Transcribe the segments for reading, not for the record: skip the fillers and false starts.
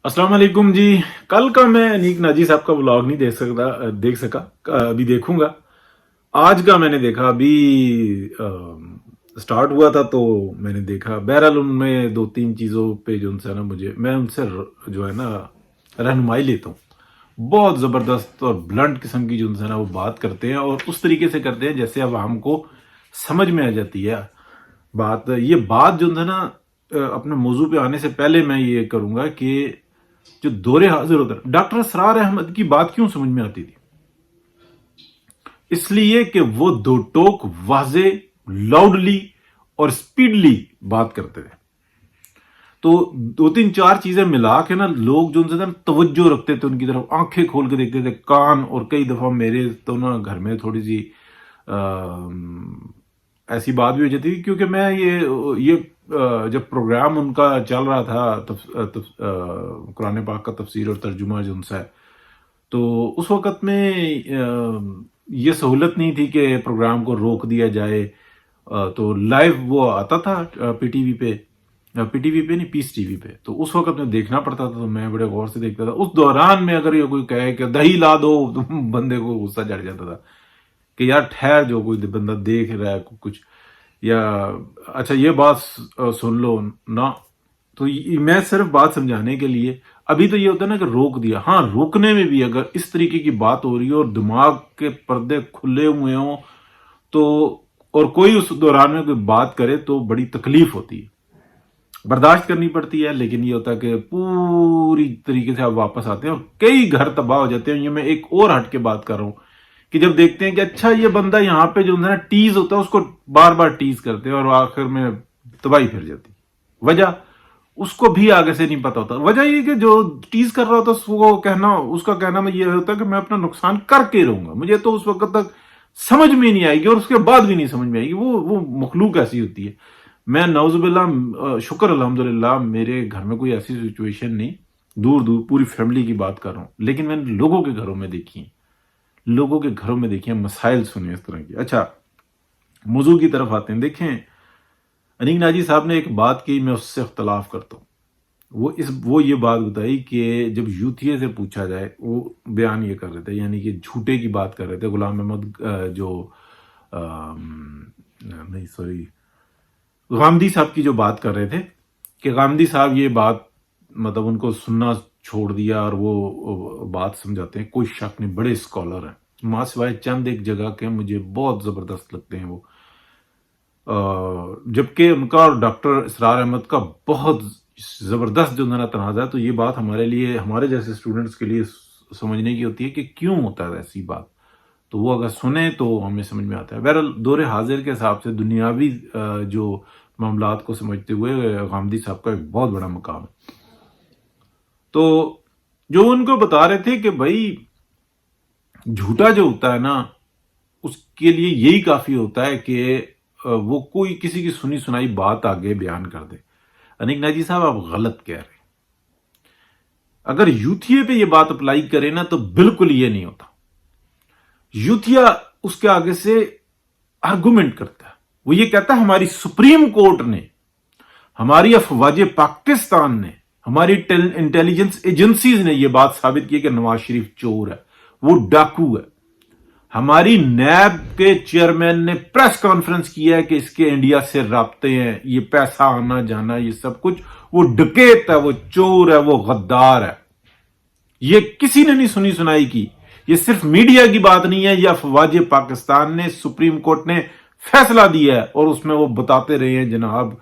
السلام علیکم جی. کل کا میں انیک ناجی صاحب کا ولاگ نہیں دیکھ سکا. ابھی دیکھوں گا. آج کا میں نے دیکھا. ابھی سٹارٹ ہوا تھا تو میں نے دیکھا. بہرحال ان میں دو تین چیزوں پہ جو ان سے نا میں ان سے جو ہے نا رہنمائی لیتا ہوں. بہت زبردست اور بلنٹ قسم کی جو ان سے نا وہ بات کرتے ہیں اور اس طریقے سے کرتے ہیں جیسے عوام کو سمجھ میں آ جاتی ہے بات. یہ بات جو ہے نا اپنے موضوع پہ آنے سے پہلے میں یہ کروں گا کہ جو دور حاضر ہوتا ہے ڈاکٹر اسرار احمد کی بات کیوں سمجھ میں آتی تھی؟ اس لیے کہ وہ دو ٹوک واضح لاؤڈلی اور سپیڈلی بات کرتے تھے. تو دو تین چار چیزیں ملا کے نا لوگ جو ان سے توجہ رکھتے تھے ان کی طرف, آنکھیں کھول کے دیکھتے تھے, کان. اور کئی دفعہ میرے تو نا گھر میں تھوڑی سی ایسی بات بھی ہو جاتی تھی کیونکہ میں یہ جب پروگرام ان کا چل رہا تھا قرآن پاک کا تفسیر اور ترجمہ جو ان سے, تو اس وقت میں یہ سہولت نہیں تھی کہ پروگرام کو روک دیا جائے. تو لائیو وہ آتا تھا پی ٹی وی پہ نہیں, پیس ٹی وی پہ. تو اس وقت میں دیکھنا پڑتا تھا تو میں بڑے غور سے دیکھتا تھا. اس دوران میں اگر یہ کوئی کہے کہ دہی لا دو تو بندے کو غصہ چڑھ جاتا تھا کہ یار ٹھہر, جو کوئی بندہ دیکھ رہا ہے کچھ, یا اچھا یہ بات سن لو نا. تو میں صرف بات سمجھانے کے لیے. ابھی تو یہ ہوتا ہے نا کہ روک دیا. ہاں, روکنے میں بھی اگر اس طریقے کی بات ہو رہی ہے اور دماغ کے پردے کھلے ہوئے ہوں تو, اور کوئی اس دوران میں کوئی بات کرے تو بڑی تکلیف ہوتی ہے, برداشت کرنی پڑتی ہے. لیکن یہ ہوتا ہے کہ پوری طریقے سے آپ واپس آتے ہیں اور کئی گھر تباہ ہو جاتے ہیں. یہ میں ایک اور ہٹ کے بات کر رہا ہوں کہ جب دیکھتے ہیں کہ اچھا یہ بندہ یہاں پہ جو نا ٹیز ہوتا ہے اس کو بار بار ٹیز کرتے ہیں اور آخر میں تباہی پھر جاتی. وجہ اس کو بھی آگے سے نہیں پتا ہوتا. وجہ یہ کہ جو ٹیز کر رہا ہوتا اس کا کہنا میں یہ ہوتا ہے کہ میں اپنا نقصان کر کے رہوں گا. مجھے تو اس وقت تک سمجھ میں نہیں آئے گی اور اس کے بعد بھی نہیں سمجھ میں آئے گی وہ مخلوق ایسی ہوتی ہے. میں نعوذ باللہ, شکر الحمدللہ میرے گھر میں کوئی ایسی سچویشن نہیں, دور پوری فیملی کی بات کر رہا ہوں. لیکن میں نے لوگوں کے گھروں میں دیکھی ہیں, مسائل سنے اس طرح کی. اچھا, موضوع کی طرف آتے ہیں. دیکھیں, انیک ناجی صاحب نے ایک بات کی, میں اس سے اختلاف کرتا ہوں. وہ یہ بات بتائی کہ جب یوتھیے سے پوچھا جائے, وہ بیان یہ کر رہے تھے, یعنی کہ جھوٹے کی بات کر رہے تھے. غلام احمد غامدی صاحب کی جو بات کر رہے تھے کہ غامدی صاحب یہ بات مطلب ان کو سننا چھوڑ دیا اور وہ بات سمجھاتے ہیں. کوئی شک نہیں, بڑے اسکالر ہیں. ماں سوائے چند ایک جگہ کے مجھے بہت زبردست لگتے ہیں وہ. جبکہ ان کا اور ڈاکٹر اسرار احمد کا بہت زبردست جو نا تنازع ہے. تو یہ بات ہمارے لیے, ہمارے جیسے اسٹوڈنٹس کے لیے سمجھنے کی ہوتی ہے کہ کیوں ہوتا ہے ایسی بات. تو وہ اگر سنیں تو ہمیں سمجھ میں آتا ہے. بہرحال دور حاضر کے حساب سے دنیاوی جو معاملات کو سمجھتے ہوئے غامدی صاحب کا ایک بہت بڑا مقام ہے. تو جو ان کو بتا رہے تھے کہ بھائی جھوٹا جو ہوتا ہے نا اس کے لیے یہی کافی ہوتا ہے کہ وہ کوئی کسی کی سنی سنائی بات آگے بیان کر دے. انیک ناجی صاحب آپ غلط کہہ رہے ہیں. اگر یوتھیے پہ یہ بات اپلائی کرے نا تو بالکل یہ نہیں ہوتا. یوتھیا اس کے آگے سے آرگومنٹ کرتا ہے. وہ یہ کہتا ہے ہماری سپریم کورٹ نے, ہماری افواج پاکستان نے, ہماری انٹیلیجنس ایجنسیز نے یہ بات ثابت کی کہ نواز شریف چور ہے, وہ ڈاکو ہے. ہماری نیب کے چیئرمین نے پریس کانفرنس کیا ہے کہ اس کے انڈیا سے رابطے ہیں, یہ پیسہ آنا جانا یہ سب کچھ, وہ ڈکیت ہے, وہ چور ہے, وہ غدار ہے. یہ کسی نے نہیں سنی سنائی کی. یہ صرف میڈیا کی بات نہیں ہے, یہ افواج پاکستان نے, سپریم کورٹ نے فیصلہ دیا ہے. اور اس میں وہ بتاتے رہے ہیں جناب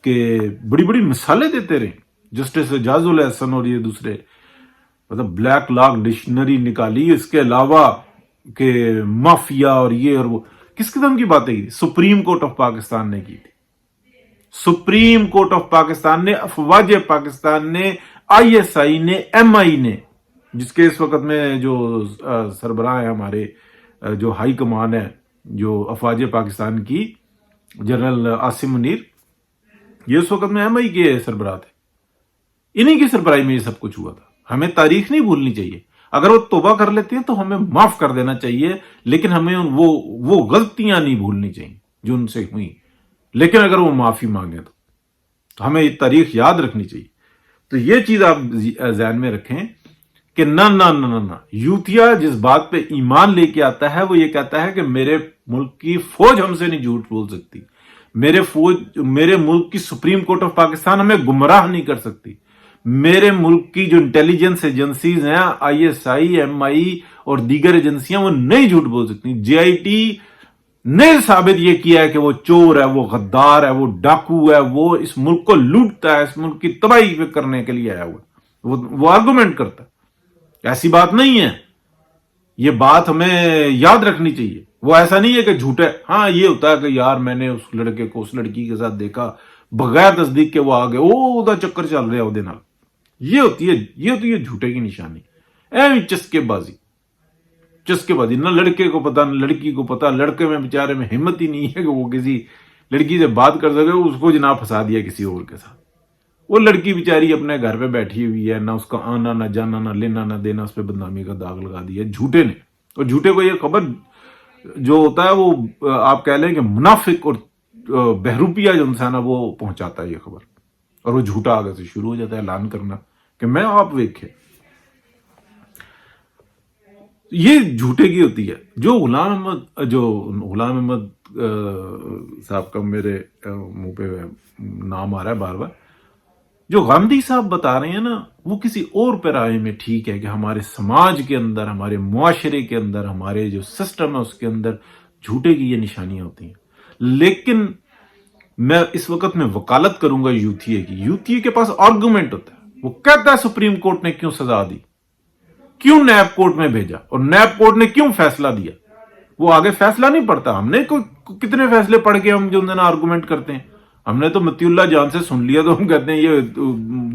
کہ بڑی بڑی مثالیں دیتے رہے. جسٹس اعجاز الحسن اور یہ دوسرے مطلب بلیک لاک ڈکشنری نکالی. اس کے علاوہ کہ مافیا اور یہ اور وہ کس قسم کی باتیں کی. سپریم کورٹ آف پاکستان نے کی تھی. سپریم کورٹ آف پاکستان نے, افواج پاکستان نے, آئی ایس آئی نے, ایم آئی نے, جس کے اس وقت میں جو سربراہ ہیں ہمارے, جو ہائی کمان ہے جو افواج پاکستان کی, جنرل عاصم منیر, یہ اس وقت میں ایم آئی کے سربراہ تھے. انہی کی سربراہی میں یہ سب کچھ ہوا تھا. ہمیں تاریخ نہیں بھولنی چاہیے. اگر وہ توبہ کر لیتے ہیں تو ہمیں معاف کر دینا چاہیے, لیکن ہمیں وہ غلطیاں نہیں بھولنی چاہیے جو ان سے ہوئی. لیکن اگر وہ معافی مانگے تو ہمیں یہ تاریخ یاد رکھنی چاہیے. تو یہ چیز آپ ذہن میں رکھیں کہ نہ نہ نہ نہ نہ، یوتھیا جس بات پہ ایمان لے کے آتا ہے وہ یہ کہتا ہے کہ میرے ملک کی فوج ہم سے نہیں جھوٹ بول سکتی، میرے ملک کی سپریم کورٹ آف پاکستان ہمیں گمراہ نہیں کر سکتی، میرے ملک کی جو انٹیلیجنس ایجنسیز ہیں ISI MI اور دیگر ایجنسیاں وہ نہیں جھوٹ بول سکتی۔ JIT نے ثابت یہ کیا ہے کہ وہ چور ہے، وہ غدار ہے، وہ ڈاکو ہے، وہ اس ملک کو لوٹتا ہے، اس ملک کی تباہی کرنے کے لیے آیا ہوا، وہ آرگومنٹ کرتا ہے۔ ایسی بات نہیں ہے، یہ بات ہمیں یاد رکھنی چاہیے۔ وہ ایسا نہیں ہے کہ جھوٹے، ہاں یہ ہوتا ہے کہ یار میں نے اس لڑکے کو اس لڑکی کے ساتھ دیکھا، بغیر تصدیق کے وہ آگے دا چکر چل رہا ہے، یہ ہوتی ہے جھوٹے کی نشانی، چسکے بازی، نہ لڑکے کو پتا نہ لڑکی کو پتا، لڑکے میں بیچارے میں ہمت ہی نہیں ہے کہ وہ کسی لڑکی سے بات کر سکے، اس کو جناب پھنسا دیا کسی اور کے ساتھ۔ وہ لڑکی بیچاری اپنے گھر پہ بیٹھی ہوئی ہے، نہ اس کا آنا نہ جانا نہ لینا نہ دینا، اس پہ بدنامی کا داغ لگا دیا جھوٹے نے۔ اور جھوٹے کو یہ خبر جو ہوتا ہے وہ آپ کہہ لیں کہ منافق اور بہروپیہ جو انسان ہے وہ پہنچاتا ہے یہ خبر، اور وہ جھوٹا آگے سے شروع ہو جاتا ہے اعلان کرنا کہ میں آپ ویکھے۔ یہ جھوٹے کی ہوتی ہے۔ جو غلام احمد صاحب کا میرے منہ پہ نام آ رہا ہے بار بار، جو گاندھی صاحب بتا رہے ہیں نا، وہ کسی اور پیرائے میں ٹھیک ہے کہ ہمارے سماج کے اندر، ہمارے معاشرے کے اندر، ہمارے جو سسٹم ہے اس کے اندر جھوٹے کی یہ نشانیاں ہوتی ہیں۔ لیکن میں اس وقت میں وکالت کروں گا یوتھیے کی، یوتھیے کے پاس آرگومنٹ ہوتا ہے، وہ کہتا ہے سپریم کورٹ نے کیوں سزا دی، کیوں نیب کورٹ میں بھیجا، اور نیب کورٹ نے کیوں فیصلہ دیا۔ وہ آگے فیصلہ نہیں پڑھتا، ہم نے کتنے فیصلے پڑھ کے ہم جو آرگومنٹ کرتے ہیں، ہم نے تو متی اللہ جان سے سن لیا تو ہم کہتے ہیں یہ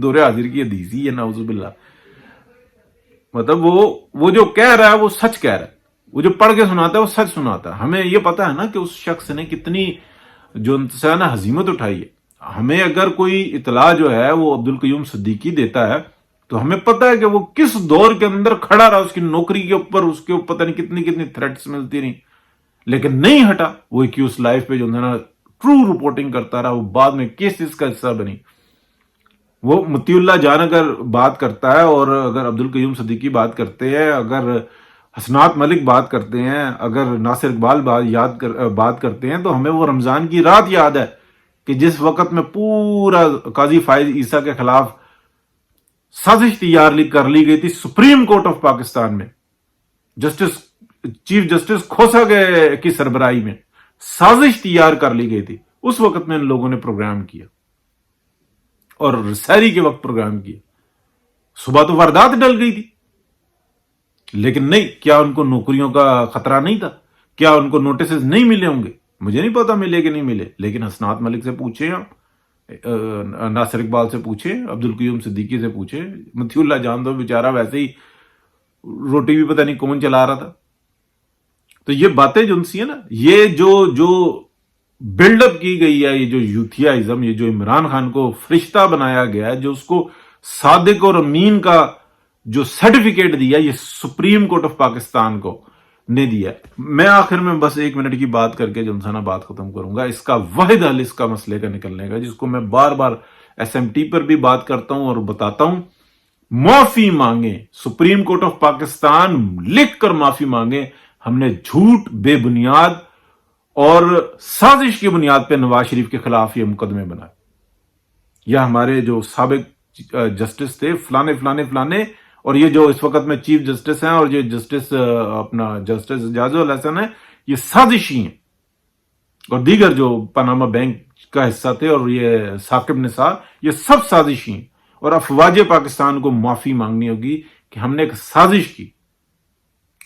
دور حاضر کی حدیث ہی ہے، نعوذ باللہ۔ مطلب وہ جو کہہ رہا ہے وہ سچ کہہ رہا ہے، وہ جو پڑھ کے سناتا ہے وہ سچ سناتا ہے۔ ہمیں یہ پتا ہے نا کہ اس شخص نے کتنی جو انتسانہ ہزیمت اٹھائی ہے۔ ہمیں اگر کوئی اطلاع جو ہے وہ عبدالقیوم صدیقی دیتا ہے تو ہمیں پتا ہے کہ وہ کس دور کے اندر کھڑا رہا، اس کی نوکری کے اوپر اس کے پتہ نہیں کتنی تھریٹس ملتی رہی، لیکن نہیں ہٹا۔ وہ اس لائف پہ جو نا ٹرو رپورٹنگ کرتا رہا، وہ بعد میں کیسز کا حصہ بنی۔ وہ متی اللہ جان اگر بات کرتا ہے، اور اگر عبدالقیوم صدیقی بات کرتے ہیں، اگر حسنات ملک بات کرتے ہیں، اگر ناصر اقبال بات کرتے ہیں، تو ہمیں وہ رمضان کی رات یاد ہے کہ جس وقت میں پورا قاضی فائز عیسیٰ کے خلاف سازش تیار کر لی گئی تھی سپریم کورٹ آف پاکستان میں، چیف جسٹس کھوسا کی سربراہی میں سازش تیار کر لی گئی تھی۔ اس وقت میں ان لوگوں نے پروگرام کیا، اور سحری کے وقت پروگرام کیا۔ صبح تو واردات ڈل گئی تھی، لیکن نہیں، کیا ان کو نوکریوں کا خطرہ نہیں تھا؟ کیا ان کو نوٹسز نہیں ملے ہوں گے؟ مجھے نہیں پتا ملے کہ نہیں ملے، لیکن حسنات ملک سے پوچھیں، آپ ناصر اقبال سے پوچھیں، عبدالقیوم صدیقی سے پوچھیں، متی اللہ جان تو بیچارہ ویسے ہی روٹی بھی پتہ نہیں کون چلا رہا تھا۔ تو یہ باتیں جو سی ہیں نا، یہ جو بلڈ اپ کی گئی ہے، یہ جو یوتھیائزم، یہ جو عمران خان کو فرشتہ بنایا گیا ہے، جو اس کو صادق اور امین کا جو سرٹیفکیٹ دیا، یہ سپریم کورٹ آف پاکستان کو نے دیا۔ میں آخر میں بس 1 منٹ کی بات کر کے جو انسانہ بات ختم کروں گا۔ اس کا واحد حل اس کا مسئلے کا نکلنے کا، جس کو میں بار بار SMT پر بھی بات کرتا ہوں اور بتاتا ہوں، معافی مانگیں، سپریم کورٹ آف پاکستان لکھ کر معافی مانگیں۔ ہم نے جھوٹ، بے بنیاد اور سازش کی بنیاد پہ نواز شریف کے خلاف یہ مقدمے بنائے، یا ہمارے جو سابق جسٹس تھے فلانے فلانے فلانے، اور یہ جو اس وقت میں چیف جسٹس ہیں، اور یہ جسٹس اعجاز الحسن ہیں، یہ سازشی ہیں، اور دیگر جو پاناما بینک کا حصہ تھے، اور یہ ثاقب نثار، یہ سب سازشی ہیں۔ اور افواج پاکستان کو معافی مانگنی ہوگی کہ ہم نے ایک سازش کی۔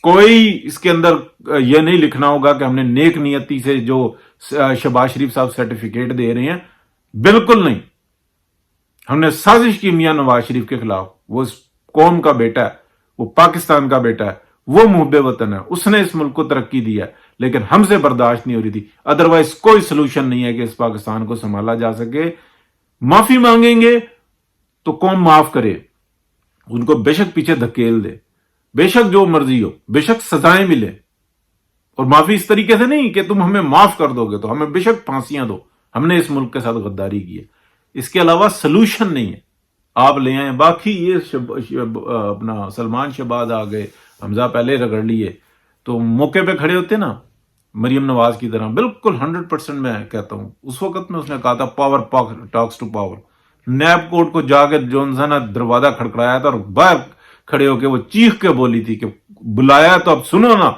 کوئی اس کے اندر یہ نہیں لکھنا ہوگا کہ ہم نے نیک نیتی سے جو شہباز شریف صاحب سرٹیفکیٹ دے رہے ہیں، بالکل نہیں۔ ہم نے سازش کی میاں نواز شریف کے خلاف۔ وہ اس قوم کا بیٹا ہے، وہ پاکستان کا بیٹا ہے، وہ محب وطن ہے، اس نے اس ملک کو ترقی دی ہے، لیکن ہم سے برداشت نہیں ہو رہی تھی۔ ادروائز کوئی سلوشن نہیں ہے کہ اس پاکستان کو سنبھالا جا سکے۔ معافی مانگیں گے تو قوم معاف کرے، ان کو بے شک پیچھے دھکیل دے، بے شک جو مرضی ہو، بے شک سزائیں ملے، اور معافی اس طریقے سے نہیں کہ تم ہمیں معاف کر دو گے تو ہمیں بے شک پھانسیاں دو، ہم نے اس ملک کے ساتھ غداری کی ہے۔ اس کے علاوہ سلوشن نہیں ہے۔ آپ لے آئیں. باقی یہ اپنا سلمان شہباز آ گئے, حمزہ پہلے رگڑ لیے, تو موقع پہ کھڑے ہوتے نا مریم نواز کی طرح, بالکل 100% میں کہتا ہوں. اس وقت میں اس نے کہا تھا power talks to power. NAB court کو جا کے جونسن دروازہ کھڑکڑایا تھا اور باہر کھڑے ہو کے وہ چیخ کے بولی تھی کہ بلایا تو اب سنو نا.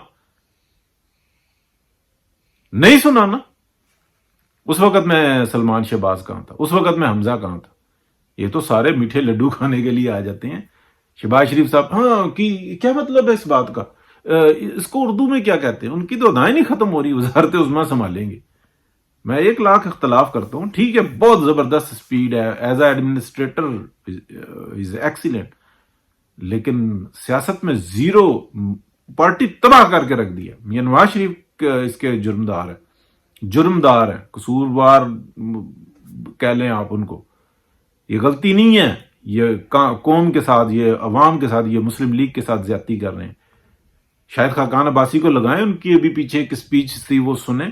نہیں سنا نا. اس وقت میں سلمان شہباز کہاں تھا, اس وقت میں حمزہ کہاں تھا. یہ تو سارے میٹھے لڈو کھانے کے لیے آ جاتے ہیں. شہباز شریف صاحب, ہاں کیا مطلب ہے اس بات کا, اس کو اردو میں کیا کہتے ہیں, ان کی تو ادائیں نہیں ختم ہو رہی, وزارت عظمیٰ سنبھالیں گے. میں 1,00,000 اختلاف کرتا ہوں, ٹھیک ہے بہت زبردست سپیڈ ہے, as a administrator is excellent, لیکن سیاست میں زیرو, پارٹی تباہ کر کے رکھ دیا. میاں نواز شریف اس کے جرمدار ہے, قصوروار کہہ لیں آپ ان کو. یہ غلطی نہیں ہے, یہ قوم کے ساتھ, یہ عوام کے ساتھ, یہ مسلم لیگ کے ساتھ زیادتی کر رہے ہیں. شاہد خاقان عباسی کو لگائیں, ان کی ابھی پیچھے ایک سپیچ تھی وہ سنیں.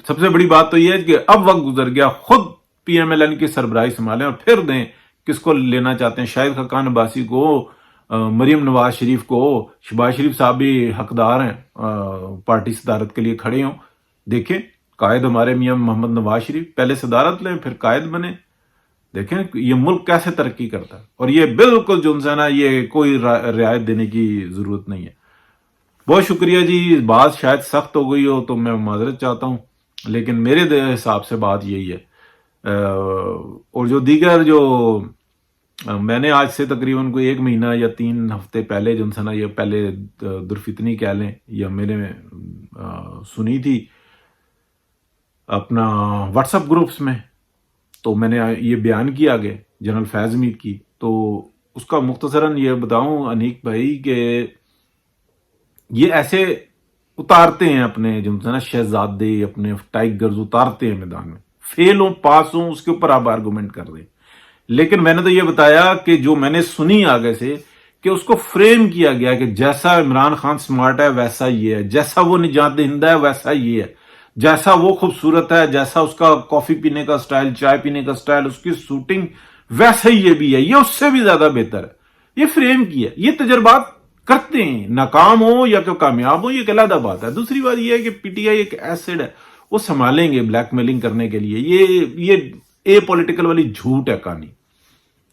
سب سے بڑی بات تو یہ ہے کہ اب وقت گزر گیا, خود پی ایم ایل این کی سربراہی سنبھالیں اور پھر دیں کس کو لینا چاہتے ہیں. شاہد خاقان عباسی کو, مریم نواز شریف کو, شہباز شریف صاحب بھی حقدار ہیں, پارٹی صدارت کے لیے کھڑے ہوں. دیکھیں قائد ہمارے میاں محمد نواز شریف, پہلے صدارت لیں پھر قائد بنے. دیکھیں یہ ملک کیسے ترقی کرتا ہے. اور یہ بالکل جو ہے نا, یہ کوئی رعایت دینے کی ضرورت نہیں ہے. بہت شکریہ جی. بات شاید سخت ہو گئی ہو تو میں معذرت چاہتا ہوں, لیکن میرے حساب سے بات یہی ہے. اور جو دیگر جو میں نے آج سے تقریباً کوئی 1 مہینہ یا 3 ہفتے پہلے جو ہے نا, یہ پہلے درفتنی کہہ لیں یا میرے میں سنی تھی اپنا واٹس ایپ گروپس میں, تو میں نے یہ بیان کیا آگے جنرل فیض میر کی. تو اس کا مختصراً یہ بتاؤں انیک بھائی کہ یہ ایسے اتارتے ہیں اپنے جو ہے نا شہزادے, اپنے ٹائگرز اتارتے ہیں میدان میں, فیل ہوں پاس ہوں اس کے اوپر آپ آرگومنٹ کر دیں. لیکن میں نے تو یہ بتایا کہ جو میں نے سنی آگے سے کہ اس کو فریم کیا گیا کہ جیسا عمران خان سمارٹ ہے ویسا یہ ہے, جیسا وہ نجات دہندہ ہے ویسا یہ ہے, جیسا وہ خوبصورت ہے, جیسا اس کا کافی پینے کا سٹائل, چائے پینے کا سٹائل, اس کی سوٹنگ, ویسا ہی یہ بھی ہے, یہ اس سے بھی زیادہ بہتر ہے. یہ فریم کیا, یہ تجربات کرتے ہیں, ناکام ہو یا کہ کامیاب ہو یہ ایک علیحدہ بات ہے. دوسری بات یہ ہے کہ پی ٹی آئی ایک ایسڈ ہے, وہ سنبھالیں گے بلیک میلنگ کرنے کے لیے. یہ اے پولیٹیکل والی جھوٹ ہے کہانی.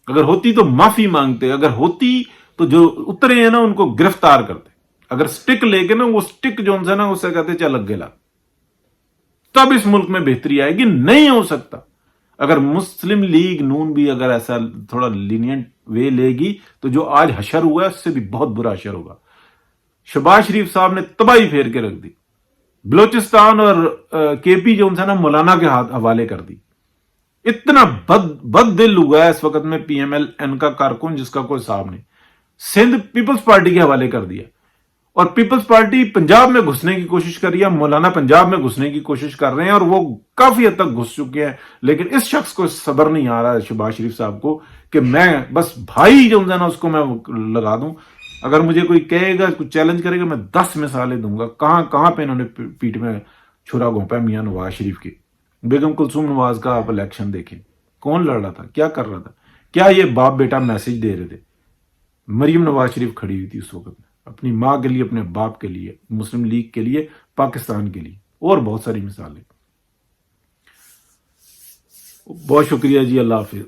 اگر ہوتی تو معافی مانگتے, اگر ہوتی تو جو اترے ہیں نا ان کو گرفتار کرتے. اگر سٹک لے کے نا, وہ سٹک جو ہے نا اسے کہتے چل لگ گلا, تب اس ملک میں بہتری آئے گی. نہیں ہو سکتا. اگر مسلم لیگ نون بھی اگر ایسا تھوڑا لینینٹ وے لے گی تو جو آج حشر ہوا ہے اس سے بھی بہت برا حشر ہوگا. شہباز شریف صاحب نے تباہی پھیر کے رکھ دی. بلوچستان اور کے پی جو ہے نا مولانا کے حوالے کر دی. اتنا بد دل ہوا ہے اس وقت میں پی ایم ایل این کا کارکن جس کا کوئی حساب نہیں. سندھ پیپلز پارٹی کے حوالے کر دیا, اور پیپلز پارٹی پنجاب میں گھسنے کی کوشش کر رہی ہے, مولانا پنجاب میں گھسنے کی کوشش کر رہے ہیں, اور وہ کافی حد تک گھس چکے ہیں. لیکن اس شخص کو صبر نہیں آ رہا ہے شہباز شریف صاحب کو کہ میں بس بھائی جو ہے نا اس کو میں لگا دوں. اگر مجھے کوئی کہے گا, کوئی چیلنج کرے گا, میں 10 مثالیں دوں گا کہاں پہ انہوں نے پیٹ میں چھرا گھونپا ہے میاں نواز شریف کی. بیگم کلثوم نواز کا آپ الیکشن دیکھیں, کون لڑ رہا تھا, کیا کر رہا تھا, کیا یہ باپ بیٹا میسج دے رہے تھے. مریم نواز شریف کھڑی ہوئی تھی اس وقت میں اپنی ماں کے لیے, اپنے باپ کے لیے, مسلم لیگ کے لیے, پاکستان کے لیے, اور بہت ساری مثالیں. بہت شکریہ جی, اللہ حافظ.